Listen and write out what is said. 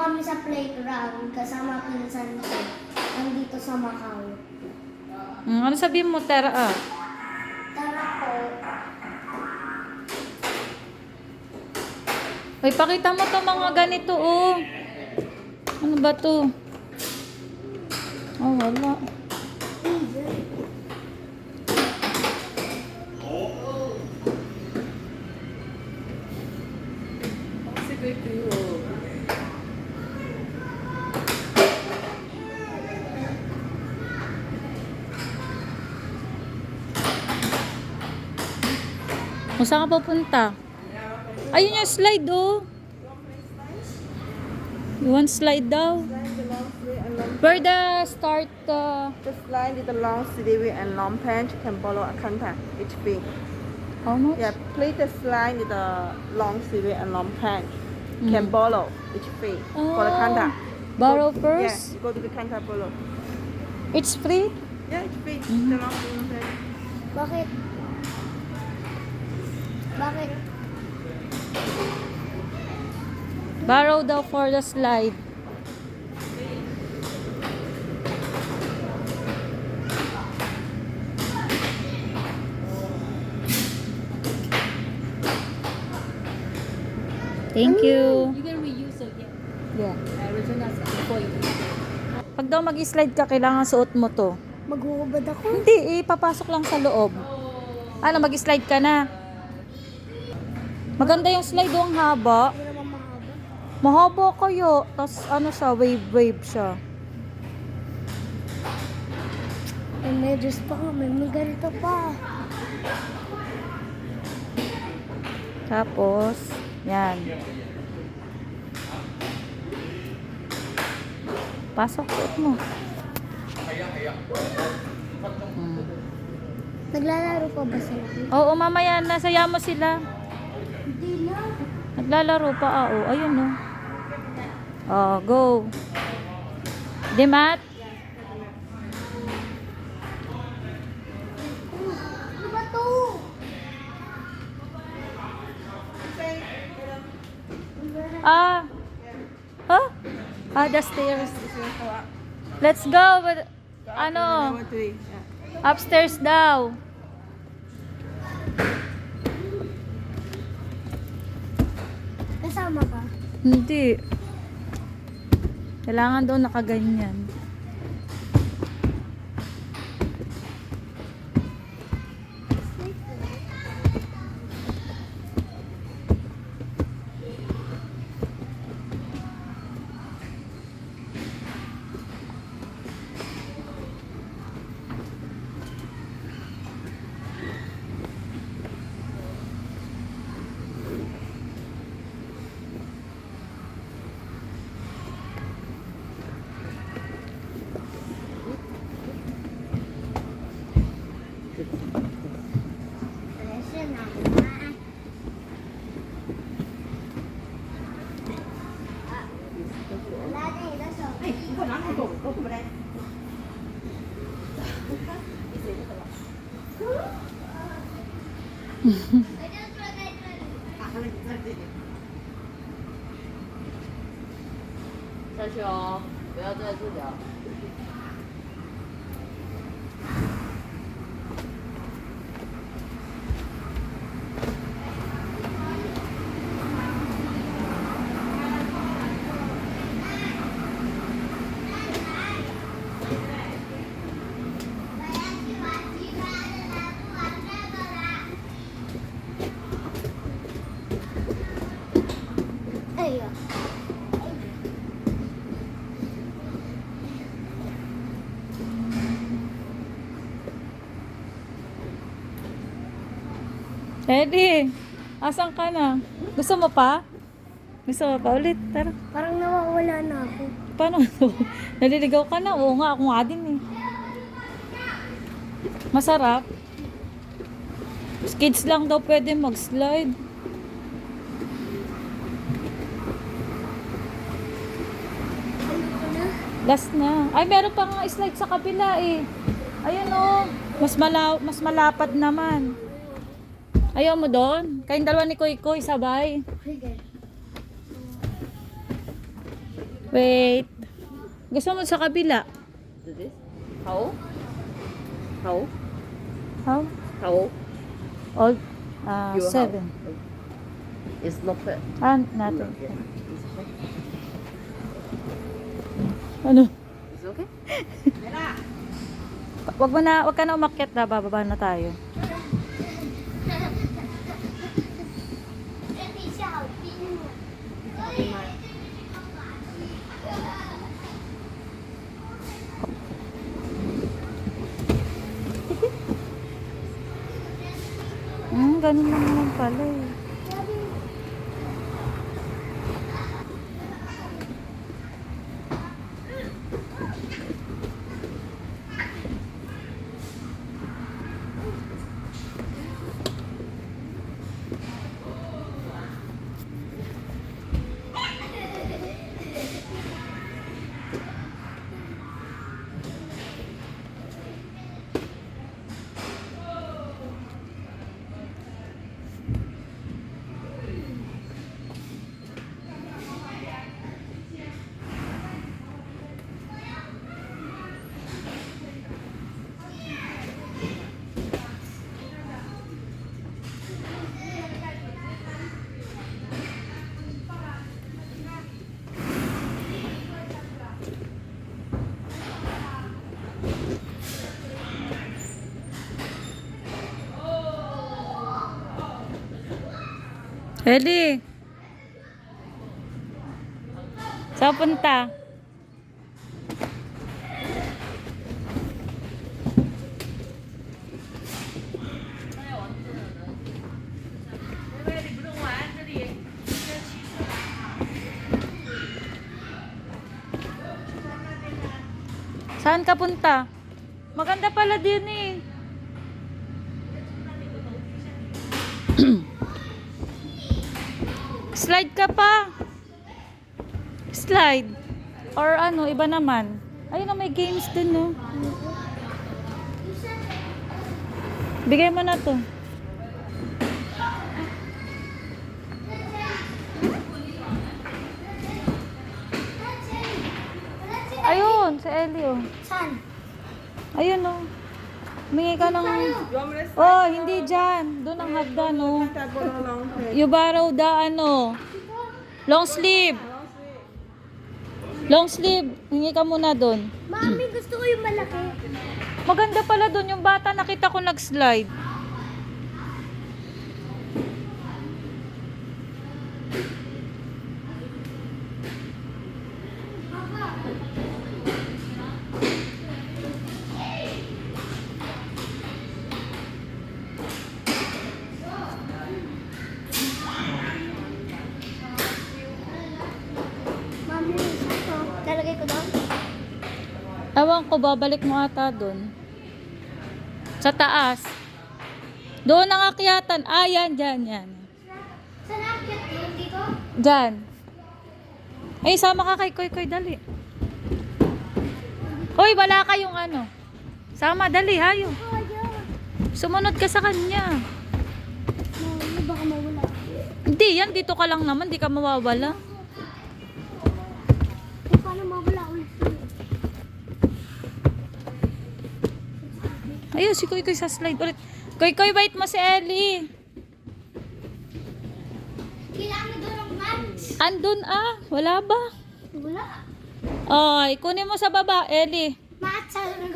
kami sa playground kasama pinsan ko. Nandito sa Macau. Ano sabihin mo, Tara? Tara po. Uy, pakita mo to mga ganito, oh. Ano ba to? Oh, wala. Kung saan ka pupunta? Ayun yung slide, oh. You want slide daw? Where the start, This line is the long sleeve and long pant can borrow a contact each fee. how much? Yeah, please the line is the long sleeve and long pant can borrow each fee for the contact. Borrow Yeah, first? you go to the contact borrow. It's free? Yeah, it's free. The long sleeve and pant. Bakit? Bakit? Borrow daw for the slide. Thank you. You can reuse it, yeah. Yeah. Original before you. Pag daw mag-slide ka, kailangan suot mo to. Maghuhubad ako? Hindi, papasok lang sa loob. Ano, mag-slide ka na. Maganda yung slide, ang haba. Hindi naman mahaba. Mahaba kayo. Tapos ano siya, wave siya. May medyas pa nga. May ganito pa. Tapos, yan. Pasok, suot mo. Naglalaro pa ba sila? Oo, mamaya, nasaya mo sila. Hindi na. Naglalaro pa, oo. Ayun, no. Oh, go. Dimat? Ano ba to? Ah. Huh? Ah, the stairs. Let's go. But, ano, Number 3. Yeah. upstairs daw. Kasama ka? Hindi. Kailangan daw nakaganyan. Lesson ako na. Wala na eh. That's all. Ayun. Eddie, asan ka na? Gusto mo pa? Gusto mo pa ulit? Tara. Parang nawawala na ako. Paano to? Naliligaw ka na? Oo nga, ako nga din eh. Masarap. Kids lang daw pwede mag-slide. Last na. Ay, meron pang slide sa kabila eh. Ayun oh. Mas malapad naman. Ayaw mo doon? Kayong dalawa ni Koy Koy sabay. Sige. Wait. Gusto mo sa kabila? Do this. How? How? How? How? All, Your 7. house. It's not fair. Nothing. Yeah. It's okay. Ano? It's okay. Wag ka na umakyat na, bababa na tayo. Ganun lang naman pala eh. Ellie! Saan punta? Saan ka punta? Maganda pala din eh. Slide ka pa. Slide. Or ano, iba naman. Ayun na, may games din, no? Bigay mo na to. Ayun, si Elio. Saan? Ayun, no. Humingi ka ng... You want me to Oh, hindi dyan. Doon ang hagdan, no. start for a long time? You borrow the ano. Long sleeve. Long sleeve. Hingi ka muna doon. Mami, gusto ko yung malaki. Maganda pala doon. Yung bata nakita ko nag-slide. Mami, saan to? Lalagay ko doon? Ewan ko, babalik mo ata doon. Sa taas. Doon ang akyatan. Ah, yan, dyan, yan. Saan akyat yun? Dito? Dyan. Ay, sama ka kay Koy Koy, dali. Hoy, wala kayong ano. Sama, dali, hayo. Oh, yun. Sumunod ka sa kanya. Mami, baka mawala. Hindi, yan, dito ka lang naman. Di ka mawawala. Eh, paano mawala ulit? Ayun, si Koy Koy sa slide ulit. Koy Koy, wait mo si Ellie. Kailangan doon ng mats. Andun wala ba? Wala. Ay, kunin mo sa baba, Ellie. Mats, saan ang